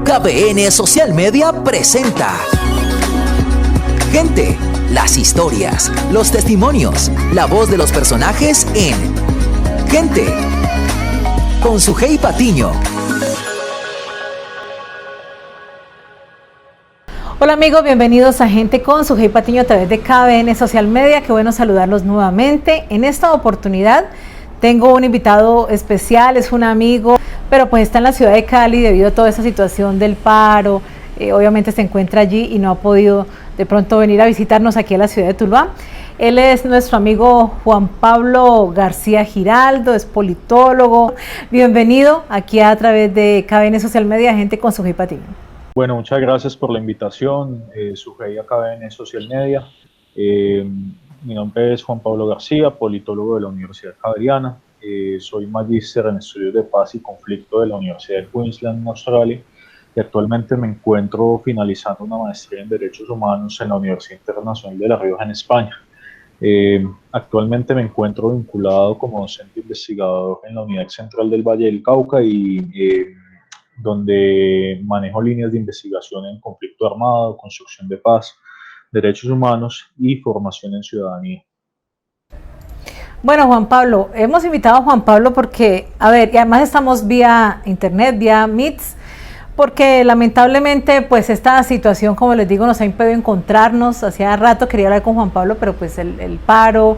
KBN Social Media presenta Gente, las historias, los testimonios, la voz de los personajes en Gente, con Sujei Patiño. Hola amigos, bienvenidos a Gente con Sujei Patiño a través de KBN Social Media. Qué bueno saludarlos nuevamente. En esta oportunidad tengo un invitado especial, es un amigo, pero pues está en la ciudad de Cali debido a toda esa situación del paro. Obviamente se encuentra allí y no ha podido de pronto venir a visitarnos aquí a la ciudad de Tuluá. Él es nuestro amigo Juan Pablo García Giraldo, es politólogo. Bienvenido aquí a través de KBN Social Media, Gente con Sujei Patiño. Bueno, muchas gracias por la invitación, Sujei a KBN Social Media. Mi nombre es Juan Pablo García, politólogo de la Universidad Javeriana. Soy magíster en estudios de paz y conflicto de la Universidad de Queensland, en Australia, y actualmente me encuentro finalizando una maestría en Derechos Humanos en la Universidad Internacional de La Rioja, en España. Actualmente me encuentro vinculado como docente investigador en la Unidad Central del Valle del Cauca y donde manejo líneas de investigación en conflicto armado, construcción de paz, derechos humanos y formación en ciudadanía. Bueno, Juan Pablo, hemos invitado a Juan Pablo porque, a ver, y además estamos vía internet, vía Meets, porque lamentablemente pues esta situación, como les digo, nos ha impedido encontrarnos. Hacía rato quería hablar con Juan Pablo, pero pues el paro,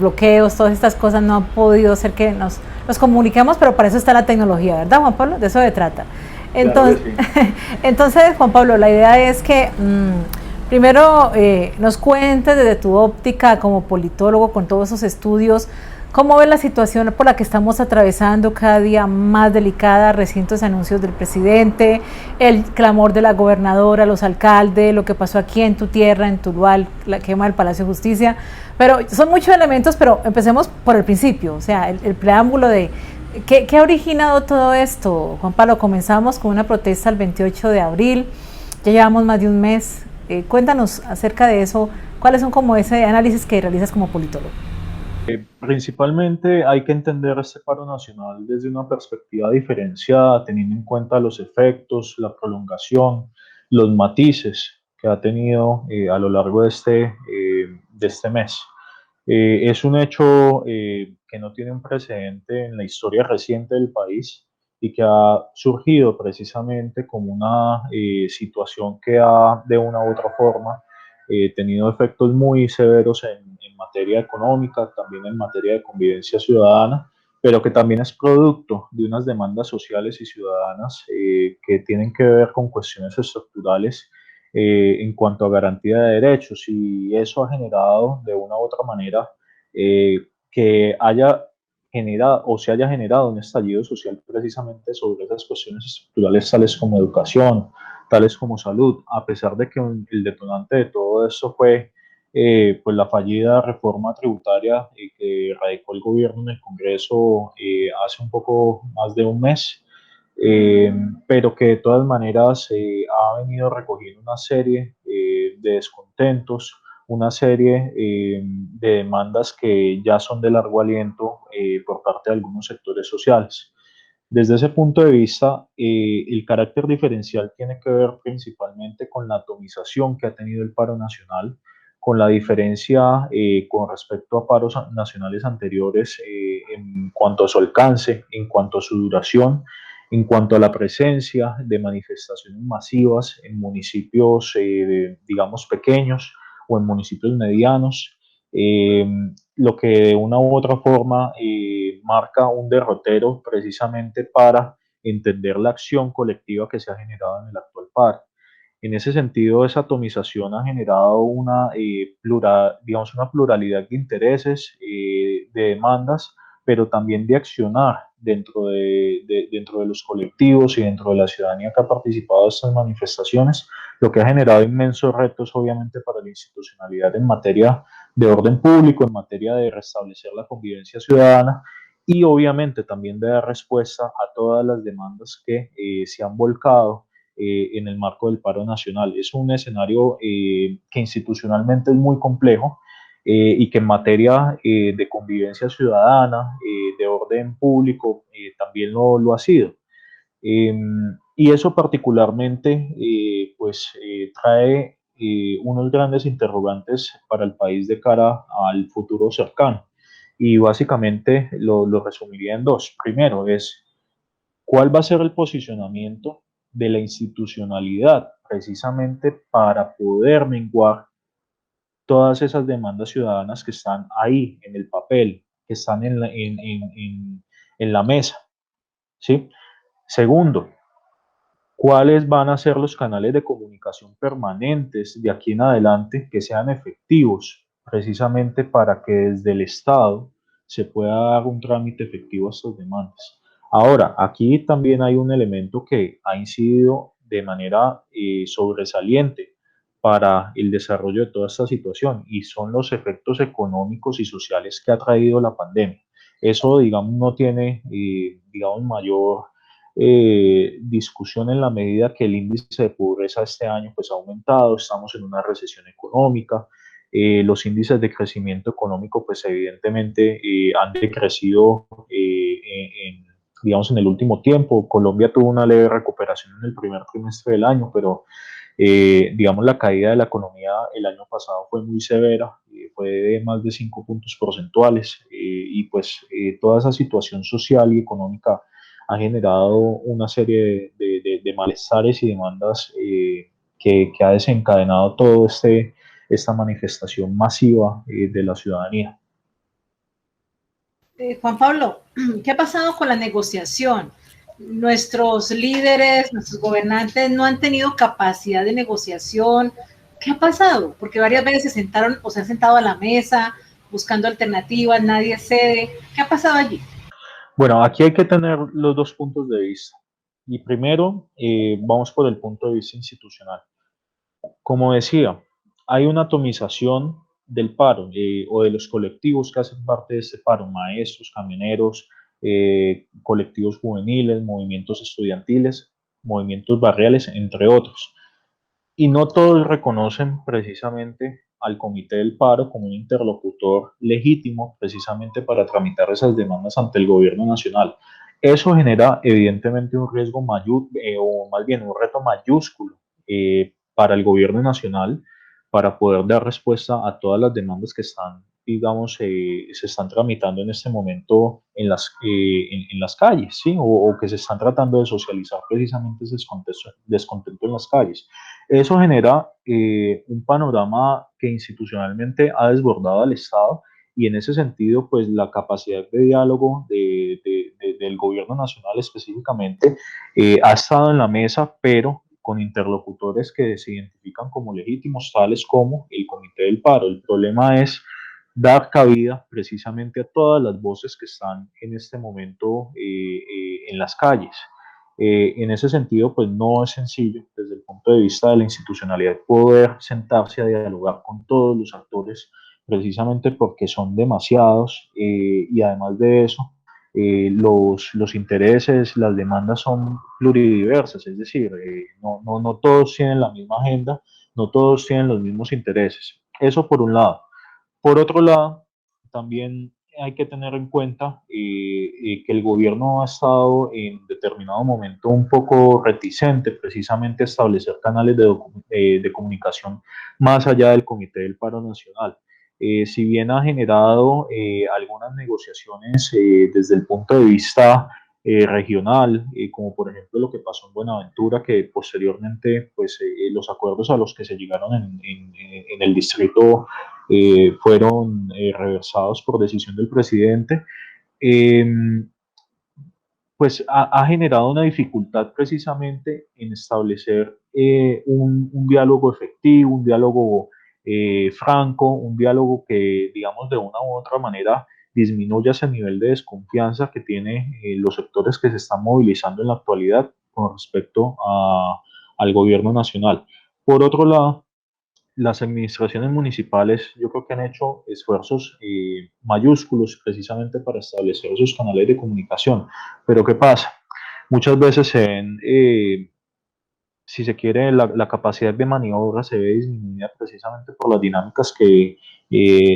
bloqueos, todas estas cosas no han podido hacer que nos comuniquemos, pero para eso está la tecnología, ¿verdad, Juan Pablo? De eso se trata. Entonces, claro que sí. Entonces, Juan Pablo, la idea es que primero nos cuentes desde tu óptica como politólogo con todos esos estudios, ¿cómo ves la situación por la que estamos atravesando cada día más delicada? Recientes anuncios del presidente, el clamor de la gobernadora, los alcaldes, lo que pasó aquí en tu tierra, en Tuluá, la quema del Palacio de Justicia. Pero son muchos elementos, pero empecemos por el principio, o sea, el preámbulo de ¿qué ha originado todo esto? Juan Pablo, comenzamos con una protesta el 28 de abril, ya llevamos más de un mes. Cuéntanos acerca de eso, ¿cuáles son como ese análisis que realizas como politólogo? Principalmente hay que entender este paro nacional desde una perspectiva diferenciada, teniendo en cuenta los efectos, la prolongación, los matices que ha tenido a lo largo de este mes. Es un hecho que no tiene un precedente en la historia reciente del país y que ha surgido precisamente como una situación que ha de una u otra forma tenido efectos muy severos en materia económica, también en materia de convivencia ciudadana, pero que también es producto de unas demandas sociales y ciudadanas que tienen que ver con cuestiones estructurales en cuanto a garantía de derechos, y eso ha generado de una u otra manera que haya generado o se haya generado un estallido social precisamente sobre esas cuestiones estructurales tales como educación, tales como salud, a pesar de que el detonante de todo eso fue pues la fallida reforma tributaria que radicó el gobierno en el Congreso hace un poco más de un mes, pero que de todas maneras ha venido recogiendo una serie de descontentos, una serie de demandas que ya son de largo aliento por parte de algunos sectores sociales. Desde ese punto de vista, el carácter diferencial tiene que ver principalmente con la atomización que ha tenido el paro nacional, con la diferencia con respecto a paros nacionales anteriores en cuanto a su alcance, en cuanto a su duración, en cuanto a la presencia de manifestaciones masivas en municipios, digamos, pequeños o en municipios medianos, lo que de una u otra forma marca un derrotero precisamente para entender la acción colectiva que se ha generado en el actual paro. En ese sentido, esa atomización ha generado digamos, una pluralidad de intereses, de demandas, pero también de accionar dentro de los colectivos y dentro de la ciudadanía que ha participado de estas manifestaciones, lo que ha generado inmensos retos, obviamente, para la institucionalidad en materia de orden público, en materia de restablecer la convivencia ciudadana y, obviamente, también de dar respuesta a todas las demandas que se han volcado en el marco del paro nacional. Es un escenario que institucionalmente es muy complejo y que en materia de convivencia ciudadana, de orden público, también lo ha sido. Y eso particularmente trae unos grandes interrogantes para el país de cara al futuro cercano. Y básicamente lo resumiría en dos. Primero es cuál va a ser el posicionamiento de la institucionalidad precisamente para poder menguar todas esas demandas ciudadanas que están ahí en el papel, que están en la mesa. ¿Sí? Segundo, cuáles van a ser los canales de comunicación permanentes de aquí en adelante que sean efectivos, precisamente para que desde el Estado se pueda dar un trámite efectivo a estas demandas. Ahora, aquí también hay un elemento que ha incidido de manera sobresaliente para el desarrollo de toda esta situación y son los efectos económicos y sociales que ha traído la pandemia. Eso, digamos, no tiene, digamos, mayor discusión en la medida que el índice de pobreza este año pues ha aumentado, estamos en una recesión económica, los índices de crecimiento económico pues evidentemente han decrecido digamos en el último tiempo. Colombia tuvo una leve recuperación en el primer trimestre del año, pero digamos la caída de la economía el año pasado fue muy severa, fue de más de 5 puntos porcentuales y pues toda esa situación social y económica ha generado una serie de malestares y demandas que ha desencadenado todo esta manifestación masiva de la ciudadanía. Juan Pablo, ¿qué ha pasado con la negociación? Nuestros líderes, nuestros gobernantes no han tenido capacidad de negociación. ¿Qué ha pasado? Porque varias veces se sentaron o se han sentado a la mesa buscando alternativas, nadie cede. ¿Qué ha pasado allí? Bueno, aquí hay que tener los dos puntos de vista. Y primero, vamos por el punto de vista institucional. Como decía, hay una atomización del paro o de los colectivos que hacen parte de este paro, maestros, camioneros, colectivos juveniles, movimientos estudiantiles, movimientos barriales, entre otros. Y no todos reconocen precisamente al Comité del Paro como un interlocutor legítimo precisamente para tramitar esas demandas ante el gobierno nacional. Eso genera evidentemente un riesgo mayor, o más bien un reto mayúsculo para el gobierno nacional para poder dar respuesta a todas las demandas que están, digamos, se están tramitando en este momento en las calles, ¿sí? O que se están tratando de socializar precisamente ese descontento en las calles. Eso genera un panorama que institucionalmente ha desbordado al Estado y en ese sentido, pues la capacidad de diálogo del gobierno nacional específicamente ha estado en la mesa, pero con interlocutores que se identifican como legítimos, tales como el Comité del Paro. El problema es dar cabida precisamente a todas las voces que están en este momento en las calles. En ese sentido, pues no es sencillo desde el punto de vista de la institucionalidad poder sentarse a dialogar con todos los actores, precisamente porque son demasiados y además de eso, los intereses, las demandas son pluridiversas, es decir, no todos tienen la misma agenda, no todos tienen los mismos intereses. Eso por un lado. Por otro lado, también hay que tener en cuenta que el gobierno ha estado en determinado momento un poco reticente precisamente a establecer canales de comunicación más allá del Comité del Paro Nacional. Si bien ha generado algunas negociaciones desde el punto de vista regional, como por ejemplo lo que pasó en Buenaventura, que posteriormente pues, los acuerdos a los que se llegaron en el distrito fueron reversados por decisión del presidente, eh, pues ha generado una dificultad precisamente en establecer un diálogo efectivo, un diálogo franco, un diálogo que, digamos, de una u otra manera disminuya ese nivel de desconfianza que tienen los sectores que se están movilizando en la actualidad con respecto al gobierno nacional. Por otro lado, las administraciones municipales yo creo que han hecho esfuerzos mayúsculos precisamente para establecer esos canales de comunicación. Pero ¿qué pasa? Muchas veces se ven, si se quiere, la capacidad de maniobra se ve disminuida precisamente por las dinámicas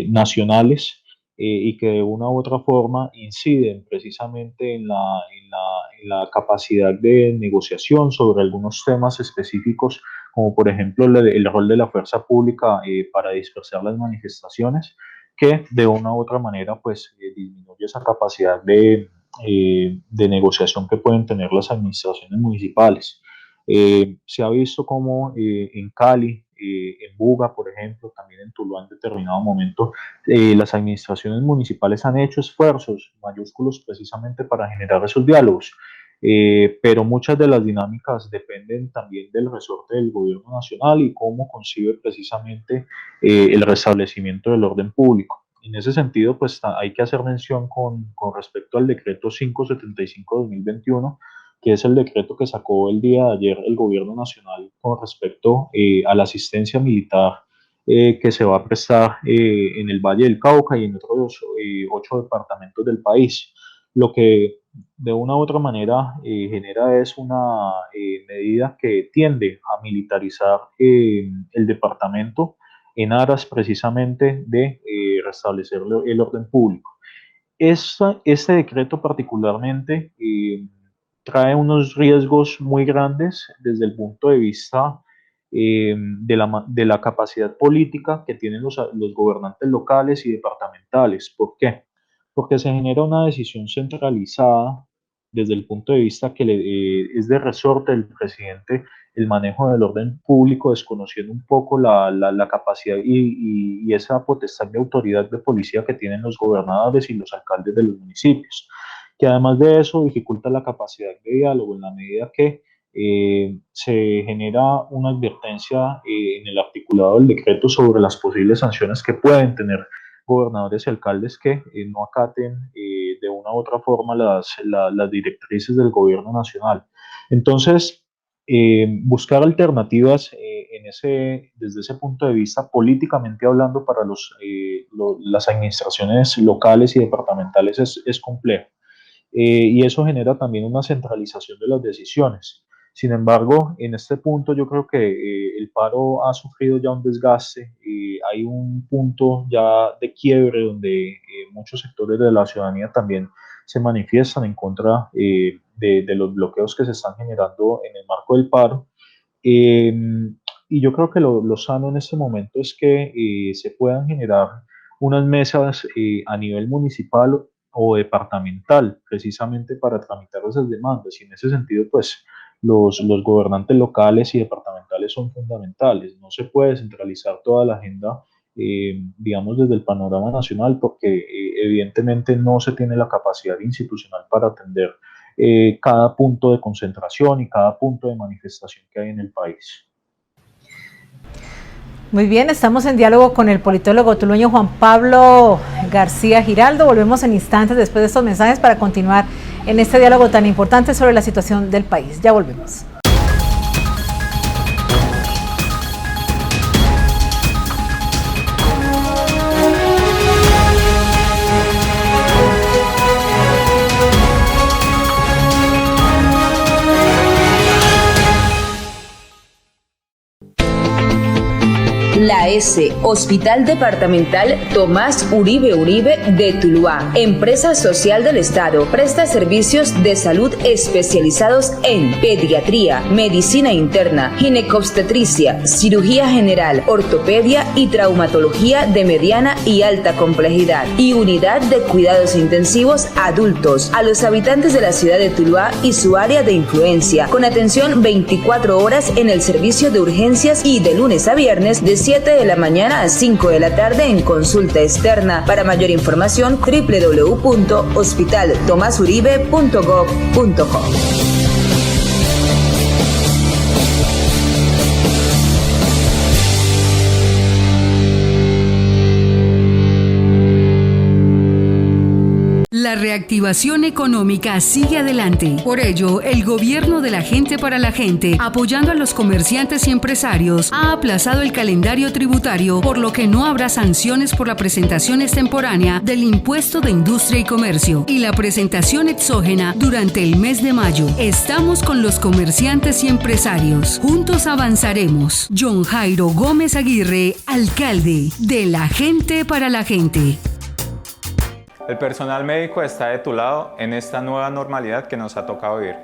nacionales y que de una u otra forma inciden precisamente en la capacidad de negociación sobre algunos temas específicos, como por ejemplo el rol de la fuerza pública para dispersar las manifestaciones, que de una u otra manera pues disminuye esa capacidad de negociación que pueden tener las administraciones municipales. Se ha visto como en Cali, en Buga, por ejemplo, también en Tuluá en determinado momento, las administraciones municipales han hecho esfuerzos mayúsculos precisamente para generar esos diálogos, pero muchas de las dinámicas dependen también del resorte del gobierno nacional y cómo concibe precisamente el restablecimiento del orden público. En ese sentido, pues hay que hacer mención con respecto al decreto 575-2021, que es el decreto que sacó el día de ayer el gobierno nacional con respecto a la asistencia militar que se va a prestar en el Valle del Cauca y en otros 8 departamentos del país. Lo que de una u otra manera genera es una medida que tiende a militarizar el departamento en aras precisamente de restablecer el orden público. Este decreto particularmente trae unos riesgos muy grandes desde el punto de vista de la capacidad política que tienen los gobernantes locales y departamentales. ¿Por qué? Porque se genera una decisión centralizada desde el punto de vista que es de resorte del presidente el manejo del orden público, desconociendo un poco la capacidad y esa potestad de autoridad de policía que tienen los gobernadores y los alcaldes de los municipios, que además de eso dificulta la capacidad de diálogo en la medida que se genera una advertencia en el articulado del decreto sobre las posibles sanciones que pueden tener gobernadores y alcaldes que no acaten de una u otra forma las directrices del gobierno nacional. Entonces, buscar alternativas desde ese punto de vista, políticamente hablando, para las administraciones locales y departamentales es complejo. Y eso genera también una centralización de las decisiones. Sin embargo, en este punto yo creo que el paro ha sufrido ya un desgaste, hay un punto ya de quiebre donde muchos sectores de la ciudadanía también se manifiestan en contra de los bloqueos que se están generando en el marco del paro. Y yo creo que lo sano en este momento es que se puedan generar unas mesas a nivel municipal o departamental, precisamente para tramitar esas demandas. Y en ese sentido, pues, los gobernantes locales y departamentales son fundamentales. No se puede centralizar toda la agenda, digamos, desde el panorama nacional, porque evidentemente no se tiene la capacidad institucional para atender cada punto de concentración y cada punto de manifestación que hay en el país. Muy bien, estamos en diálogo con el politólogo tulueño Juan Pablo García Giraldo. Volvemos en instantes después de estos mensajes para continuar en este diálogo tan importante sobre la situación del país. Ya volvemos. La S, Hospital Departamental Tomás Uribe Uribe de Tuluá, empresa social del Estado, presta servicios de salud especializados en pediatría, medicina interna, ginecobstetricia, cirugía general, ortopedia y traumatología de mediana y alta complejidad, y unidad de cuidados intensivos adultos a los habitantes de la ciudad de Tuluá y su área de influencia, con atención 24 horas en el servicio de urgencias y de lunes a viernes de 7 de la mañana a 5 de la tarde en consulta externa. Para mayor información, www.hospitaltomasuribe.gov.co. La reactivación económica sigue adelante. Por ello, el gobierno de la gente para la gente, apoyando a los comerciantes y empresarios, ha aplazado el calendario tributario, por lo que no habrá sanciones por la presentación extemporánea del impuesto de industria y comercio y la presentación exógena durante el mes de mayo. Estamos con los comerciantes y empresarios. Juntos avanzaremos. John Jairo Gómez Aguirre, alcalde de la gente para la gente. El personal médico está de tu lado en esta nueva normalidad que nos ha tocado vivir.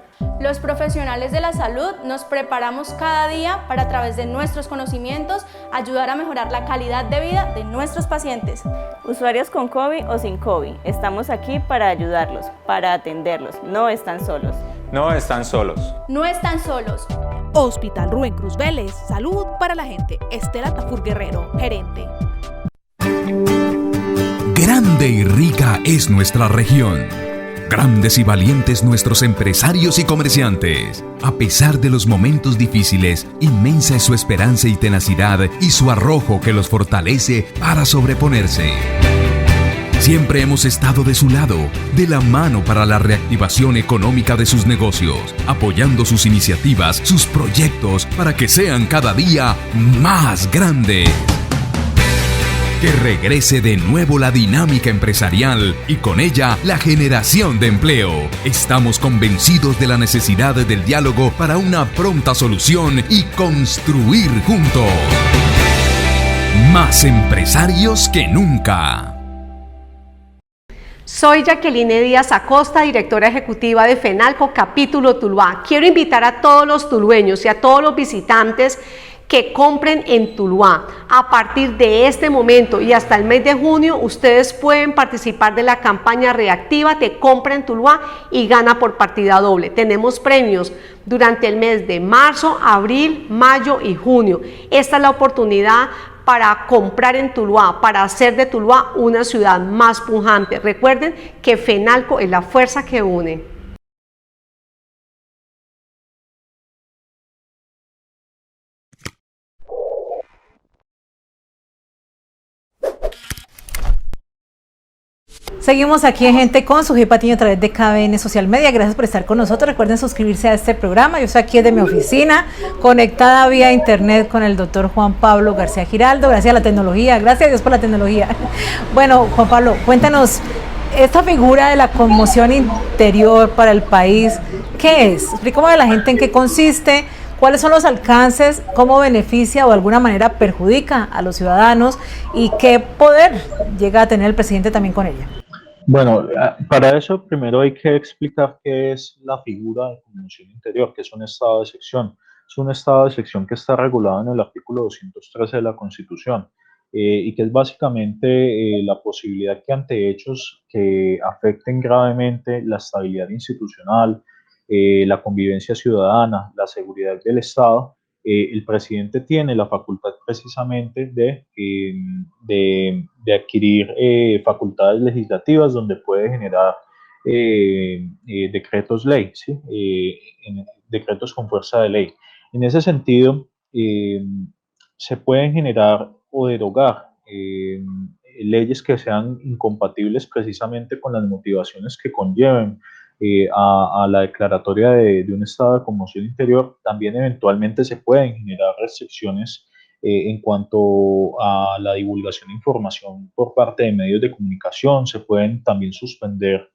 Los profesionales de la salud nos preparamos cada día para, a través de nuestros conocimientos, ayudar a mejorar la calidad de vida de nuestros pacientes. Usuarios con COVID o sin COVID, estamos aquí para ayudarlos, para atenderlos. No están solos. No están solos. No están solos. Hospital Rubén Cruz Vélez, salud para la gente. Estela Tafur Guerrero, gerente. Grande y rica es nuestra región. Grandes y valientes nuestros empresarios y comerciantes. A pesar de los momentos difíciles, inmensa es su esperanza y tenacidad y su arrojo que los fortalece para sobreponerse. Siempre hemos estado de su lado, de la mano para la reactivación económica de sus negocios, apoyando sus iniciativas, sus proyectos, para que sean cada día más grandes. Que regrese de nuevo la dinámica empresarial y con ella la generación de empleo. Estamos convencidos de la necesidad del diálogo para una pronta solución y construir juntos. Más empresarios que nunca. Soy Jacqueline Díaz Acosta, directora ejecutiva de FENALCO Capítulo Tuluá. Quiero invitar a todos los tulueños y a todos los visitantes que compren en Tuluá. A partir de este momento y hasta el mes de junio, ustedes pueden participar de la campaña reactiva de Compra en Tuluá y gana por partida doble. Tenemos premios durante el mes de marzo, abril, mayo y junio. Esta es la oportunidad para comprar en Tuluá, para hacer de Tuluá una ciudad más pujante. Recuerden que FENALCO es la fuerza que une. Seguimos aquí en Gente con su Patiño a través de KBN Social Media. Gracias por estar con nosotros. Recuerden suscribirse a este programa. Yo estoy aquí desde mi oficina, conectada vía internet con el doctor Juan Pablo García Giraldo. Gracias a la tecnología. Gracias a Dios por la tecnología. Bueno, Juan Pablo, cuéntanos, esta figura de la conmoción interior para el país, ¿qué es? Explícame a la gente en qué consiste, cuáles son los alcances, cómo beneficia o de alguna manera perjudica a los ciudadanos y qué poder llega a tener el presidente también con ella. Bueno, para eso primero hay que explicar qué es la figura de conmoción interior, que es un estado de excepción. Es un estado de excepción que está regulado en el artículo 213 de la Constitución y que es básicamente la posibilidad que ante hechos que afecten gravemente la estabilidad institucional, la convivencia ciudadana, la seguridad del Estado, el presidente tiene la facultad precisamente de adquirir facultades legislativas donde puede generar decretos ley, ¿sí? Decretos con fuerza de ley. En ese sentido, se pueden generar o derogar leyes que sean incompatibles precisamente con las motivaciones que conlleven a la declaratoria de un estado de conmoción interior. También eventualmente se pueden generar restricciones en cuanto a la divulgación de información por parte de medios de comunicación. Se pueden también suspender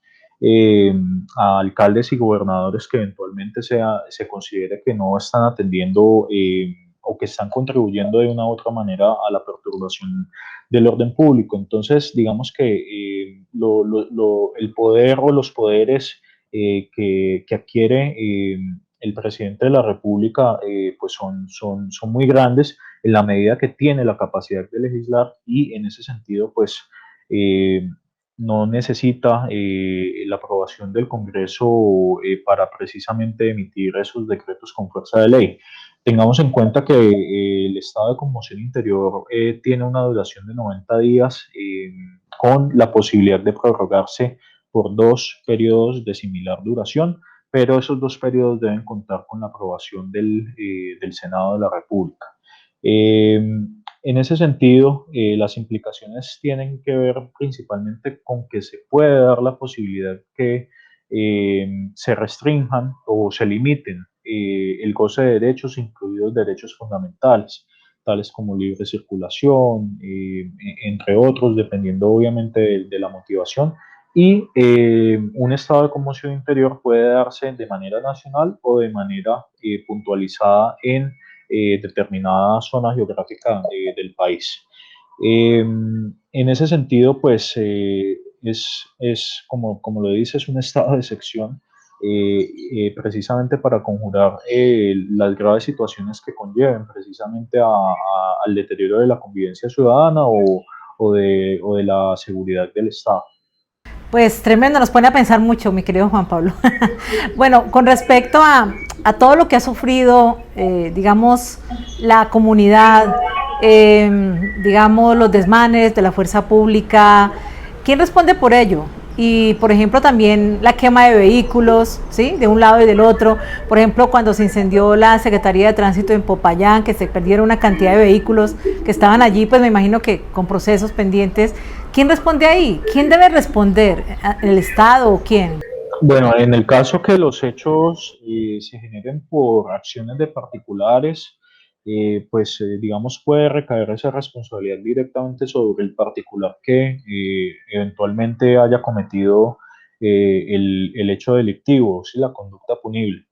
a alcaldes y gobernadores que eventualmente se considere que no están atendiendo o que están contribuyendo de una u otra manera a la perturbación del orden público. Entonces, digamos que el poder o los poderes que adquiere el presidente de la República pues son muy grandes en la medida que tiene la capacidad de legislar y en ese sentido pues no necesita la aprobación del Congreso para precisamente emitir esos decretos con fuerza de ley. Tengamos en cuenta que el estado de conmoción interior tiene una duración de 90 días con la posibilidad de prorrogarse por 2 periodos de similar duración, pero esos 2 periodos deben contar con la aprobación del Senado de la República. En ese sentido, las implicaciones tienen que ver principalmente con que se puede dar la posibilidad que se restrinjan o se limiten el goce de derechos, incluidos derechos fundamentales, tales como libre circulación, entre otros, dependiendo obviamente de la motivación. Y un estado de conmoción interior puede darse de manera nacional o de manera puntualizada en determinada zona geográfica del país. En ese sentido, pues como lo dice, es un estado de excepción, precisamente para conjurar las graves situaciones que conlleven precisamente al deterioro de la convivencia ciudadana o de la seguridad del Estado. Pues tremendo, nos pone a pensar mucho, mi querido Juan Pablo. Bueno, con respecto a todo lo que ha sufrido, digamos, la comunidad, digamos, los desmanes de la fuerza pública, ¿quién responde por ello? Y, por ejemplo, también la quema de vehículos, ¿sí? De un lado y del otro. Por ejemplo, cuando se incendió la Secretaría de Tránsito en Popayán, que se perdieron una cantidad de vehículos que estaban allí, pues me imagino que con procesos pendientes. ¿Quién responde ahí? ¿Quién debe responder? ¿El Estado o quién? Bueno, en el caso que los hechos se generen por acciones de particulares, digamos, puede recaer esa responsabilidad directamente sobre el particular que eventualmente haya cometido el hecho delictivo, ¿sí? La conducta punible.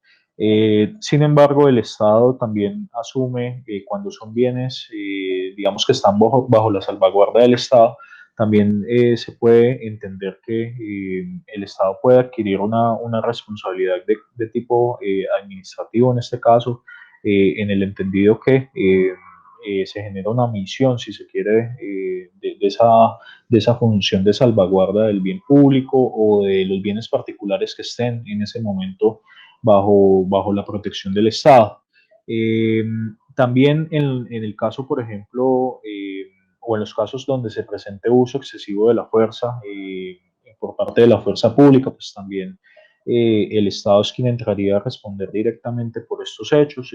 Sin embargo, el Estado también asume cuando son bienes, digamos, que están bajo la salvaguarda del Estado, también se puede entender que el Estado puede adquirir una responsabilidad de tipo administrativo en este caso, en el entendido que se genera una misión, si se quiere, de esa función de salvaguarda del bien público o de los bienes particulares que estén en ese momento bajo la protección del Estado. También en el caso, por ejemplo, o en los casos donde se presente uso excesivo de la fuerza por parte de la fuerza pública, pues también el Estado es quien entraría a responder directamente por estos hechos,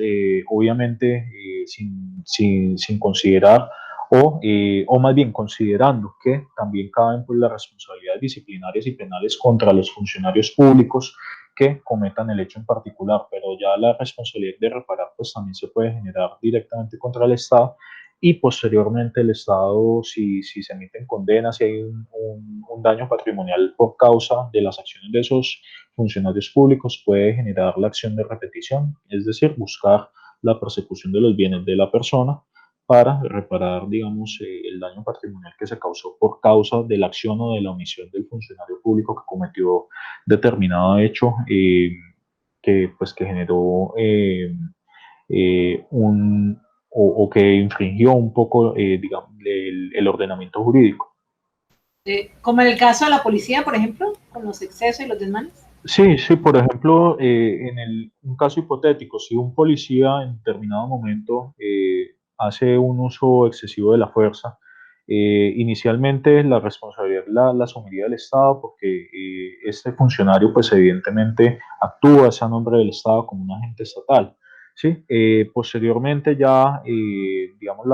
obviamente sin considerar o más bien considerando que también caben pues, las responsabilidades disciplinarias y penales contra los funcionarios públicos que cometan el hecho en particular, pero ya la responsabilidad de reparar pues también se puede generar directamente contra el Estado y posteriormente el Estado, si se emiten condenas, si hay un daño patrimonial por causa de las acciones de esos funcionarios públicos, puede generar la acción de repetición, es decir, buscar la persecución de los bienes de la persona para reparar, digamos, el daño patrimonial que se causó por causa de la acción o de la omisión del funcionario público que cometió determinado hecho que generó o que infringió un poco, digamos, el ordenamiento jurídico. Como en el caso de la policía, por ejemplo, con los excesos y los desmanes. Sí, por ejemplo, un caso hipotético, si un policía en determinado momento hace un uso excesivo de la fuerza, inicialmente la responsabilidad la asumiría el Estado porque este funcionario pues evidentemente actúa a nombre del Estado como un agente estatal. ¿Sí? Posteriormente ya, digamos,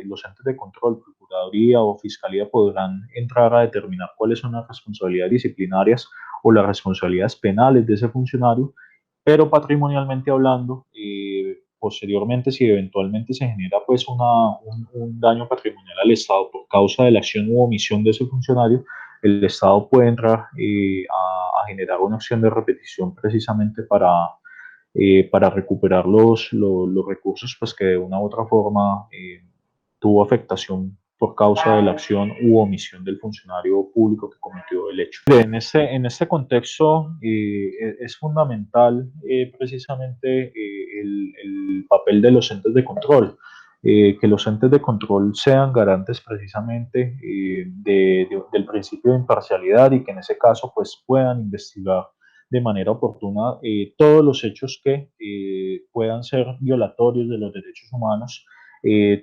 los entes de control, Procuraduría o Fiscalía podrán entrar a determinar cuáles son las responsabilidades disciplinarias o las responsabilidades penales de ese funcionario, pero patrimonialmente hablando, posteriormente si eventualmente se genera pues un daño patrimonial al Estado por causa de la acción u omisión de ese funcionario, el Estado puede entrar a generar una acción de repetición precisamente para recuperar los recursos pues, que de una u otra forma tuvo afectación por causa de la acción u omisión del funcionario público que cometió el hecho. En este contexto es fundamental precisamente el papel de los entes de control, que los entes de control sean garantes precisamente del principio de imparcialidad y que en ese caso pues, puedan investigar de manera oportuna todos los hechos que puedan ser violatorios de los derechos humanos,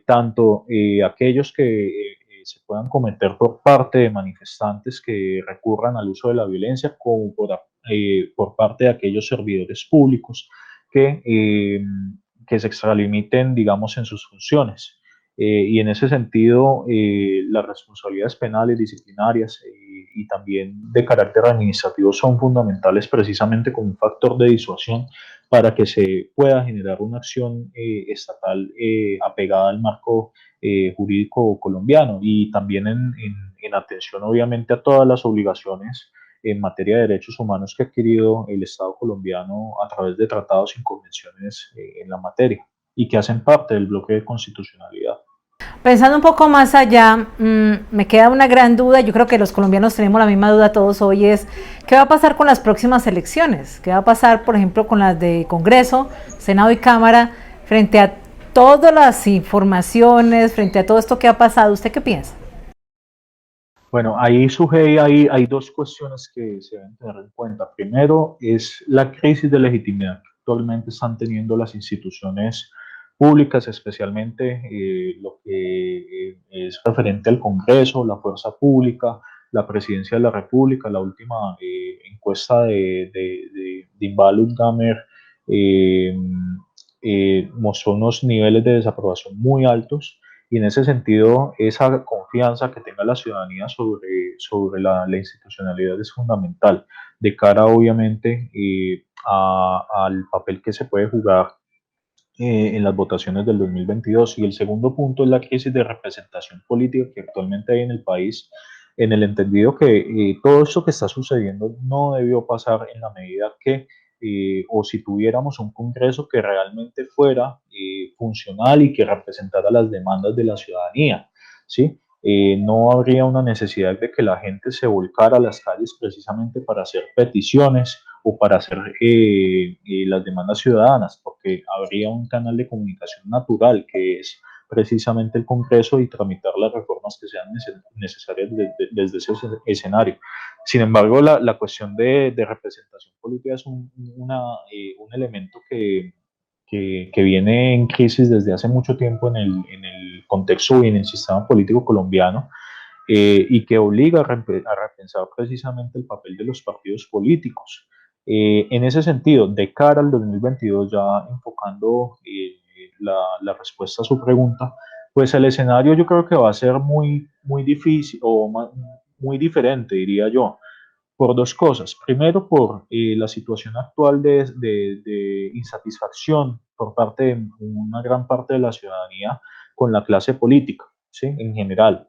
tanto aquellos que se puedan cometer por parte de manifestantes que recurran al uso de la violencia, como por parte de aquellos servidores públicos que se extralimiten, digamos, en sus funciones. Y en ese sentido, las responsabilidades penales, disciplinarias y también de carácter administrativo son fundamentales precisamente como un factor de disuasión para que se pueda generar una acción estatal apegada al marco jurídico colombiano y también en atención obviamente a todas las obligaciones en materia de derechos humanos que ha adquirido el Estado colombiano a través de tratados y convenciones en la materia y que hacen parte del bloque de constitucionalidad. Pensando un poco más allá, me queda una gran duda, yo creo que los colombianos tenemos la misma duda todos hoy, es ¿qué va a pasar con las próximas elecciones? ¿Qué va a pasar, por ejemplo, con las de Congreso, Senado y Cámara, frente a todas las informaciones, frente a todo esto que ha pasado? ¿Usted qué piensa? Bueno, ahí Sujei, hay dos cuestiones que se deben tener en cuenta. Primero es la crisis de legitimidad que actualmente están teniendo las instituciones públicas, especialmente lo que es referente al Congreso, la fuerza pública, la Presidencia de la República. La última encuesta de Invalid Gamer eh, mostró unos niveles de desaprobación muy altos, y en ese sentido esa confianza que tenga la ciudadanía sobre la institucionalidad es fundamental de cara obviamente al papel que se puede jugar en las votaciones del 2022. Y el segundo punto es la crisis de representación política que actualmente hay en el país, en el entendido que todo esto que está sucediendo no debió pasar en la medida que, o si tuviéramos un Congreso que realmente fuera funcional y que representara las demandas de la ciudadanía, ¿sí? No habría una necesidad de que la gente se volcara a las calles precisamente para hacer peticiones o para hacer las demandas ciudadanas, porque habría un canal de comunicación natural que es precisamente el Congreso y tramitar las reformas que sean necesarias desde ese escenario. Sin embargo, la cuestión de representación política es un elemento que viene en crisis desde hace mucho tiempo en el contexto y en el sistema político colombiano, y que obliga a repensar precisamente el papel de los partidos políticos. En ese sentido, de cara al 2022, ya enfocando la respuesta a su pregunta, pues el escenario yo creo que va a ser muy difícil o muy diferente, diría yo, por dos cosas. Primero, por la situación actual de insatisfacción por parte de una gran parte de la ciudadanía con la clase política, ¿sí? En general.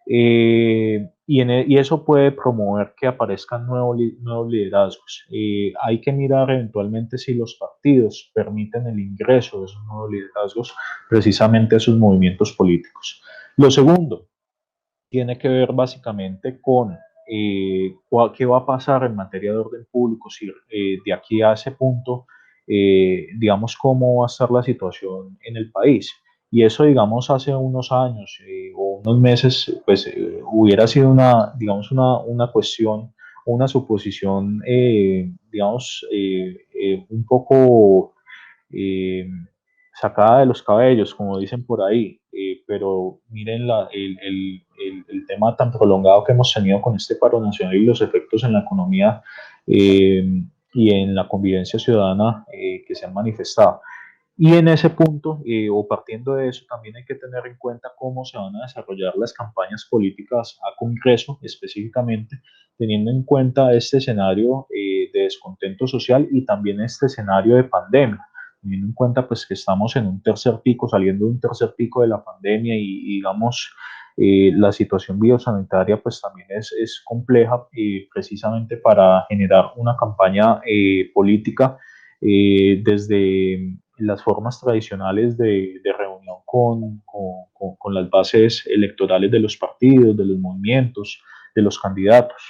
Y eso puede promover que aparezcan nuevos liderazgos. Hay que mirar eventualmente si los partidos permiten el ingreso de esos nuevos liderazgos precisamente a sus movimientos políticos. Lo segundo tiene que ver básicamente con qué va a pasar en materia de orden público, si de aquí a ese punto, digamos, cómo va a estar la situación en el país. Y eso, digamos, hace unos años o unos meses, pues hubiera sido digamos, una cuestión, una suposición, digamos, un poco sacada de los cabellos, como dicen por ahí, pero miren el tema tan prolongado que hemos tenido con este paro nacional y los efectos en la economía y en la convivencia ciudadana que se han manifestado. Y en ese punto, o partiendo de eso, también hay que tener en cuenta cómo se van a desarrollar las campañas políticas a Congreso, específicamente teniendo en cuenta este escenario de descontento social y también este escenario de pandemia, teniendo en cuenta pues que estamos en un tercer pico, saliendo de un tercer pico de la pandemia y digamos la situación biosanitaria pues también es compleja, precisamente para generar una campaña política desde las formas tradicionales de reunión con las bases electorales de los partidos, de los movimientos, de los candidatos.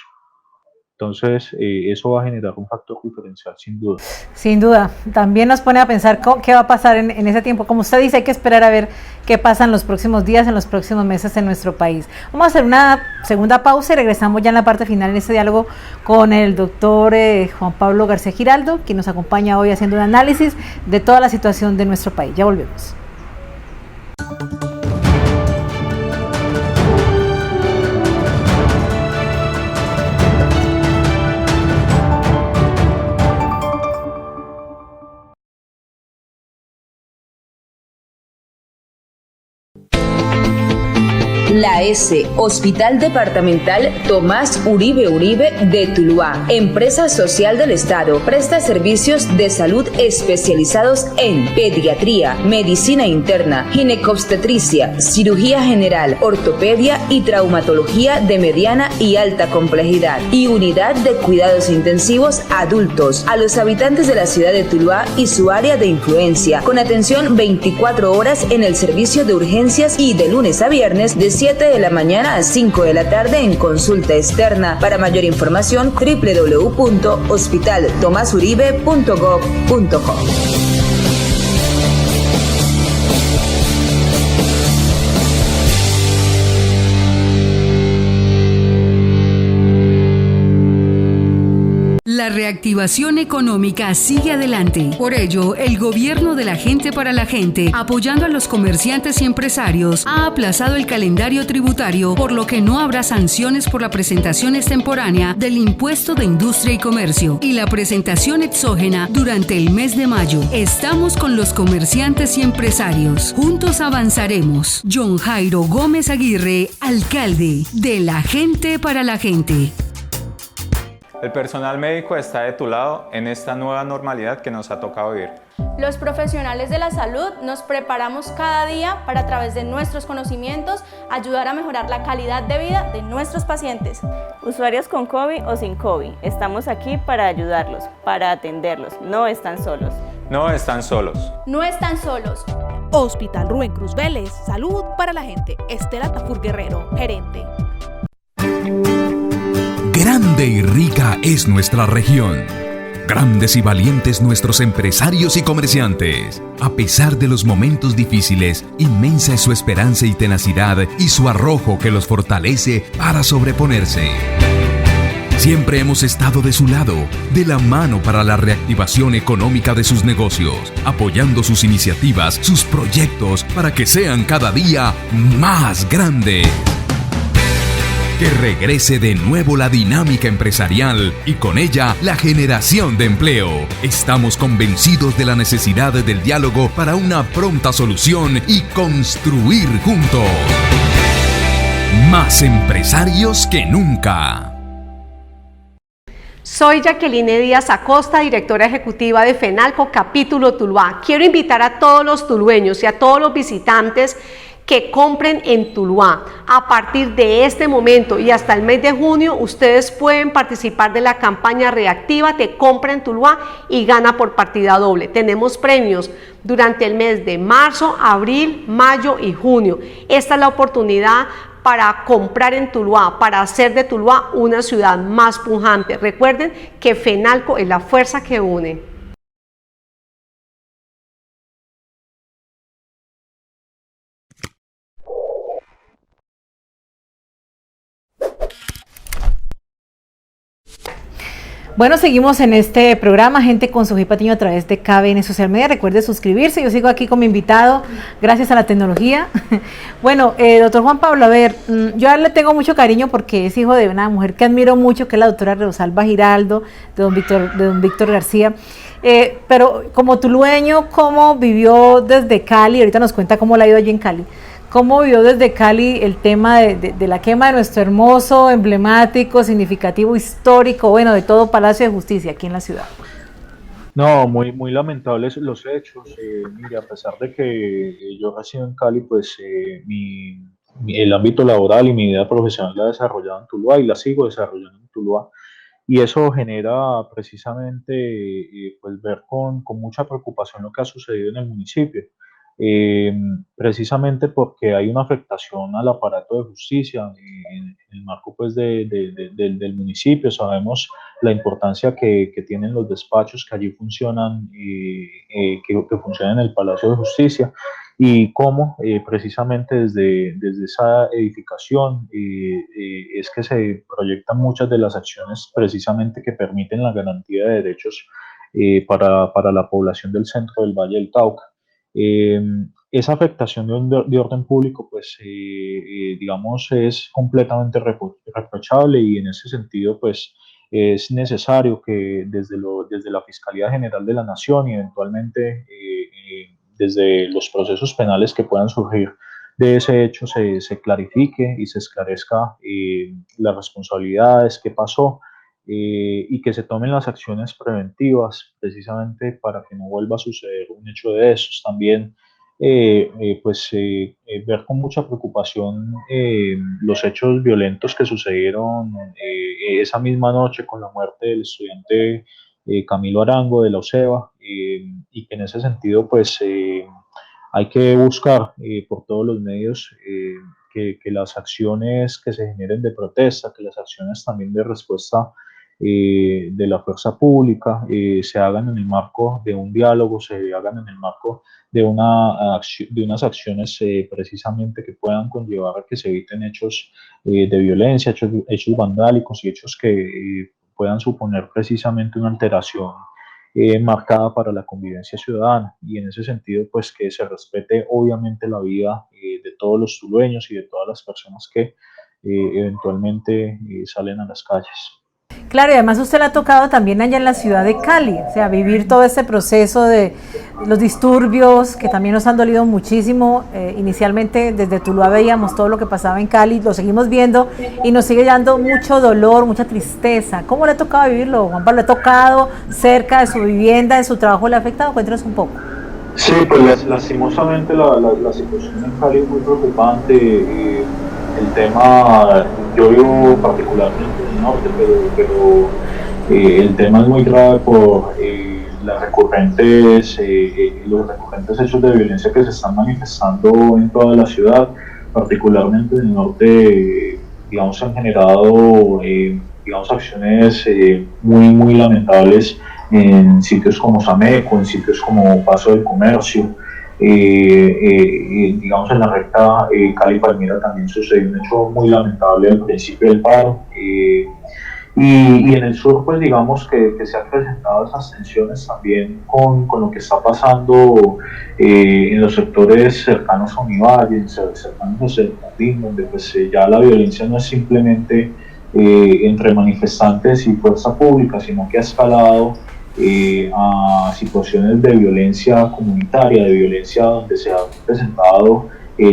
Entonces, eso va a generar un factor diferencial, sin duda. Sin duda. También nos pone a pensar qué va a pasar en ese tiempo. Como usted dice, hay que esperar a ver qué pasa en los próximos días, en los próximos meses en nuestro país. Vamos a hacer una segunda pausa y regresamos ya en la parte final en este diálogo con el doctor Juan Pablo García Giraldo, quien nos acompaña hoy haciendo un análisis de toda la situación de nuestro país. Ya volvemos. La S, Hospital Departamental Tomás Uribe Uribe de Tuluá, empresa social del Estado, presta servicios de salud especializados en pediatría, medicina interna, ginecobstetricia, cirugía general, ortopedia y traumatología de mediana y alta complejidad, y unidad de cuidados intensivos adultos a los habitantes de la ciudad de Tuluá y su área de influencia, con atención 24 horas en el servicio de urgencias y de lunes a viernes de 7 de la mañana a 5 de la tarde en consulta externa. Para mayor información, www.hospitaltomasuribe.gov.co. La reactivación económica sigue adelante. Por ello, el gobierno de la gente para la gente, apoyando a los comerciantes y empresarios, ha aplazado el calendario tributario, por lo que no habrá sanciones por la presentación extemporánea del impuesto de industria y comercio y la presentación exógena durante el mes de mayo. Estamos con los comerciantes y empresarios. Juntos avanzaremos. John Jairo Gómez Aguirre, alcalde de la gente para la gente. El personal médico está de tu lado en esta nueva normalidad que nos ha tocado vivir. Los profesionales de la salud nos preparamos cada día para, a través de nuestros conocimientos, ayudar a mejorar la calidad de vida de nuestros pacientes. Usuarios con COVID o sin COVID, estamos aquí para ayudarlos, para atenderlos. No están solos. No están solos. No están solos. Hospital Rubén Cruz Vélez, salud para la gente. Estela Tafur Guerrero, gerente. Grande y rica es nuestra región. Grandes y valientes nuestros empresarios y comerciantes. A pesar de los momentos difíciles, inmensa es su esperanza y tenacidad y su arrojo que los fortalece para sobreponerse. Siempre hemos estado de su lado, de la mano para la reactivación económica de sus negocios, apoyando sus iniciativas, sus proyectos para que sean cada día más grandes. Que regrese de nuevo la dinámica empresarial y con ella la generación de empleo. Estamos convencidos de la necesidad del diálogo para una pronta solución y construir juntos. Más empresarios que nunca. Soy Jacqueline Díaz Acosta, directora ejecutiva de FENALCO Capítulo Tuluá. Quiero invitar a todos los tulueños y a todos los visitantes que compren en Tuluá. A partir de este momento y hasta el mes de junio, ustedes pueden participar de la campaña Reactívate, compra en Tuluá y gana por partida doble. Tenemos premios durante el mes de marzo, abril, mayo y junio. Esta es la oportunidad para comprar en Tuluá, para hacer de Tuluá una ciudad más pujante. Recuerden que FENALCO es la fuerza que une. Bueno, seguimos en este programa, Gente con Sujei Patiño, a través de KBN Social Media. Recuerde suscribirse. Yo sigo aquí con mi invitado, gracias a la tecnología. Bueno, doctor Juan Pablo, a ver, yo a él le tengo mucho cariño porque es hijo de una mujer que admiro mucho, que es la doctora Rosalba Giraldo, de don Víctor García. Pero como tulueño, ¿cómo vivió desde Cali? Ahorita nos cuenta cómo le ha ido allí en Cali. ¿Cómo vivió desde Cali el tema de la quema de nuestro hermoso, emblemático, significativo, histórico, bueno, de todo Palacio de Justicia aquí en la ciudad? No, muy lamentables los hechos. Mire, a pesar de que yo resido en Cali, pues el ámbito laboral y mi vida profesional la he desarrollado en Tuluá y la sigo desarrollando en Tuluá. Y eso genera precisamente pues ver con mucha preocupación lo que ha sucedido en el municipio. Precisamente porque hay una afectación al aparato de justicia en el marco pues del municipio. Sabemos la importancia que tienen los despachos que allí funcionan, que funcionan en el Palacio de Justicia, y cómo precisamente desde esa edificación es que se proyectan muchas de las acciones precisamente que permiten la garantía de derechos para la población del centro del Valle del Cauca. Esa afectación de orden público, pues, digamos, es completamente reprochable, y en ese sentido, pues, es necesario que desde la Fiscalía General de la Nación y eventualmente desde los procesos penales que puedan surgir de ese hecho se clarifique y se esclarezca las responsabilidades, qué pasó, y que se tomen las acciones preventivas precisamente para que no vuelva a suceder un hecho de esos. También ver con mucha preocupación los hechos violentos que sucedieron esa misma noche con la muerte del estudiante Camilo Arango de la UCEBA, y que en ese sentido pues hay que buscar por todos los medios que las acciones que se generen de protesta, que las acciones también de respuesta de la fuerza pública se hagan en el marco de un diálogo, se hagan en el marco de unas acciones precisamente que puedan conllevar a que se eviten hechos de violencia, hechos vandálicos y hechos que puedan suponer precisamente una alteración marcada para la convivencia ciudadana, y en ese sentido pues que se respete obviamente la vida de todos los tulueños y de todas las personas que eventualmente salen a las calles. Claro, y además usted le ha tocado también allá en la ciudad de Cali, o sea, vivir todo este proceso de los disturbios que también nos han dolido muchísimo. Inicialmente desde Tuluá veíamos todo lo que pasaba en Cali, lo seguimos viendo y nos sigue dando mucho dolor, mucha tristeza. ¿Cómo le ha tocado vivirlo, Juan Pablo? ¿Le ha tocado cerca de su vivienda, de su trabajo? ¿Le ha afectado? Cuéntanos un poco. Sí, pues lastimosamente la situación en Cali es muy preocupante. El tema, yo vivo particularmente en el norte, pero el tema es muy grave por los recurrentes hechos de violencia que se están manifestando en toda la ciudad, particularmente en el norte. Digamos, han generado acciones muy lamentables en sitios como Sameco, en sitios como Paso del Comercio. Digamos, en la recta Cali-Palmira también sucedió un hecho muy lamentable al principio del paro, y en el sur pues digamos que se han presentado esas tensiones también con lo que está pasando en los sectores cercanos a Univalle, cercanos a Cercatín, donde pues ya la violencia no es simplemente entre manifestantes y fuerza pública, sino que ha escalado a situaciones de violencia comunitaria, de violencia donde se han presentado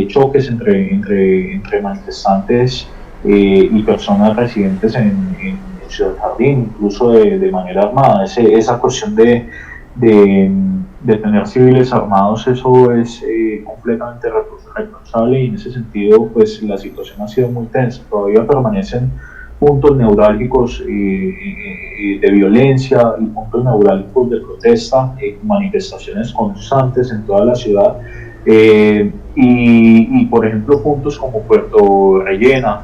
choques entre manifestantes y personas residentes en Ciudad Jardín, incluso de manera armada. Esa cuestión de tener civiles armados, eso es completamente reprochable, y en ese sentido pues la situación ha sido muy tensa. Todavía permanecen puntos neurálgicos de violencia y puntos neurálgicos de protesta, manifestaciones constantes en toda la ciudad, y por ejemplo puntos como Puerto Rellena,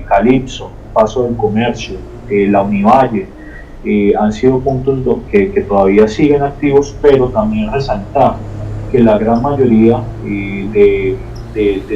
Calipso, Paso del Comercio, la Univalle, han sido puntos que todavía siguen activos, pero también resaltar que la gran mayoría de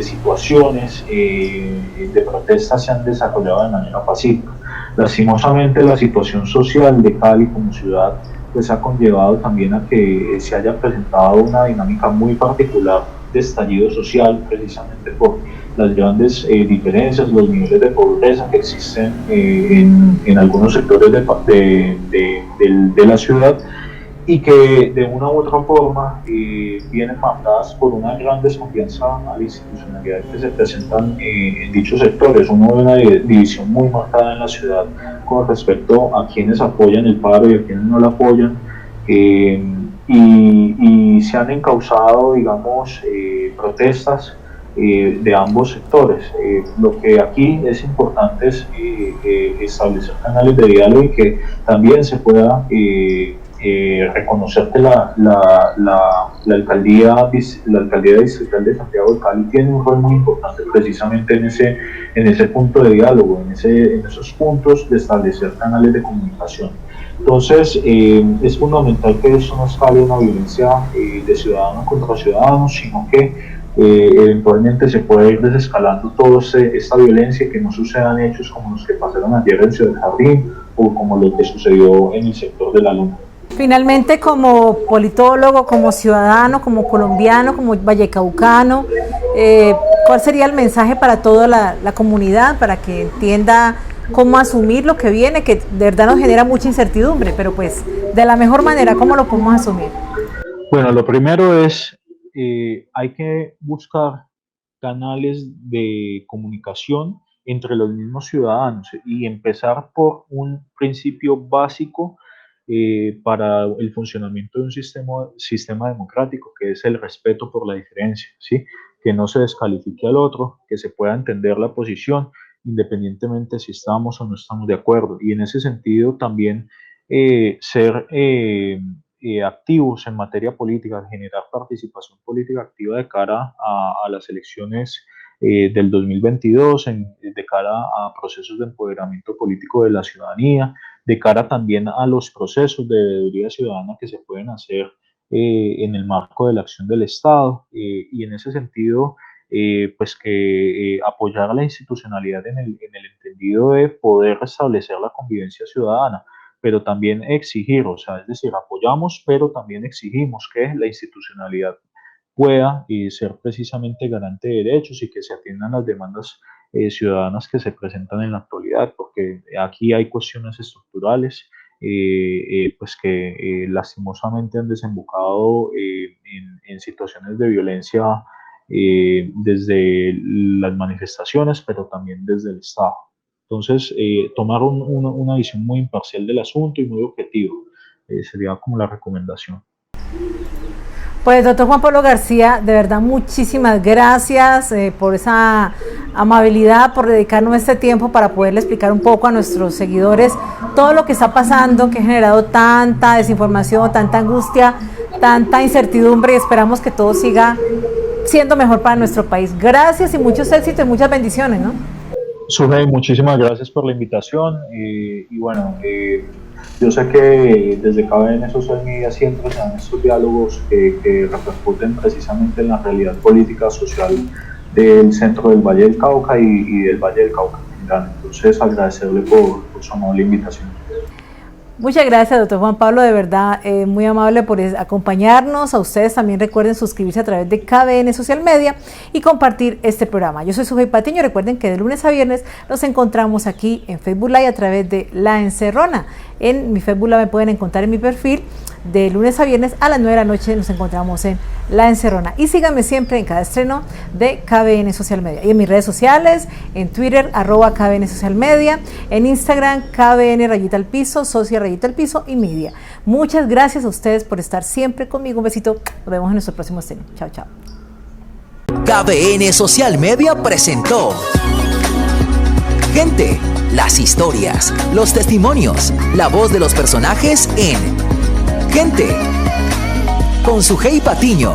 situaciones de protesta se han desarrollado de manera pacífica. Lastimosamente la situación social de Cali como ciudad pues ha conllevado también a que se haya presentado una dinámica muy particular de estallido social, precisamente por las grandes diferencias, los niveles de pobreza que existen en algunos sectores de la ciudad, y que de una u otra forma vienen marcadas por una gran desconfianza a la institucionalidad que se presentan en dichos sectores. Uno ve una división muy marcada en la ciudad con respecto a quienes apoyan el paro y a quienes no lo apoyan, y se han encauzado, digamos, protestas de ambos sectores. Lo que aquí es importante es establecer canales de diálogo y que también se pueda reconocer que la alcaldía distrital de Santiago de Cali tiene un rol muy importante precisamente en ese punto de diálogo, en esos puntos de establecer canales de comunicación. Entonces es fundamental que eso no escale una violencia de ciudadanos contra ciudadanos, sino que eventualmente se puede ir desescalando toda esta violencia, y que no sucedan hechos como los que pasaron ayer en Ciudad Jardín o como lo que sucedió en el sector de La Luna. Finalmente, como politólogo, como ciudadano, como colombiano, como vallecaucano, ¿cuál sería el mensaje para toda la comunidad para que entienda cómo asumir lo que viene, que de verdad nos genera mucha incertidumbre, pero pues de la mejor manera, cómo lo podemos asumir? Bueno, lo primero es hay que buscar canales de comunicación entre los mismos ciudadanos y empezar por un principio básico para el funcionamiento de un sistema democrático, que es el respeto por la diferencia, ¿sí? Que no se descalifique al otro, que se pueda entender la posición independientemente si estamos o no estamos de acuerdo. Y en ese sentido también ser activos en materia política, generar participación política activa de cara a las elecciones del 2022, de cara a procesos de empoderamiento político de la ciudadanía, de cara también a los procesos de veeduría ciudadana que se pueden hacer en el marco de la acción del Estado, y en ese sentido pues que apoyar a la institucionalidad en el entendido de poder restablecer la convivencia ciudadana, pero también exigir, o sea, es decir, apoyamos, pero también exigimos que la institucionalidad pueda ser precisamente garante de derechos y que se atiendan las demandas ciudadanas que se presentan en la actualidad, porque aquí hay cuestiones estructurales pues que lastimosamente han desembocado en situaciones de violencia desde las manifestaciones, pero también desde el Estado. Entonces, tomar una visión muy imparcial del asunto y muy objetivo sería como la recomendación. Pues doctor Juan Pablo García, de verdad muchísimas gracias por esa amabilidad, por dedicarnos este tiempo para poderle explicar un poco a nuestros seguidores todo lo que está pasando, que ha generado tanta desinformación, tanta angustia, tanta incertidumbre, y esperamos que todo siga siendo mejor para nuestro país. Gracias y muchos éxitos y muchas bendiciones, ¿no? Sujei, muchísimas gracias por la invitación y bueno, yo sé que desde KBN Social Media siempre se dan estos diálogos que repercuten precisamente en la realidad política social del centro del Valle del Cauca y del Valle del Cauca en general. Entonces, agradecerle por su amable invitación. Muchas gracias, doctor Juan Pablo, de verdad, muy amable por acompañarnos. A ustedes también recuerden suscribirse a través de KBN Social Media y compartir este programa. Yo soy Sujei Patiño, recuerden que de lunes a viernes nos encontramos aquí en Facebook Live a través de La Encerrona. En mi Facebook Live me pueden encontrar en mi perfil. De lunes a viernes a las 9 de la noche nos encontramos en La Encerrona. Y síganme siempre en cada estreno de KBN Social Media. Y en mis redes sociales, en Twitter, @KBN Social Media, en Instagram, KBN_, socia_, y media. Muchas gracias a ustedes por estar siempre conmigo. Un besito. Nos vemos en nuestro próximo estreno. Chao, chao. KBN Social Media presentó Gente, las historias, los testimonios, la voz de los personajes en Gente, con Sujei Patiño.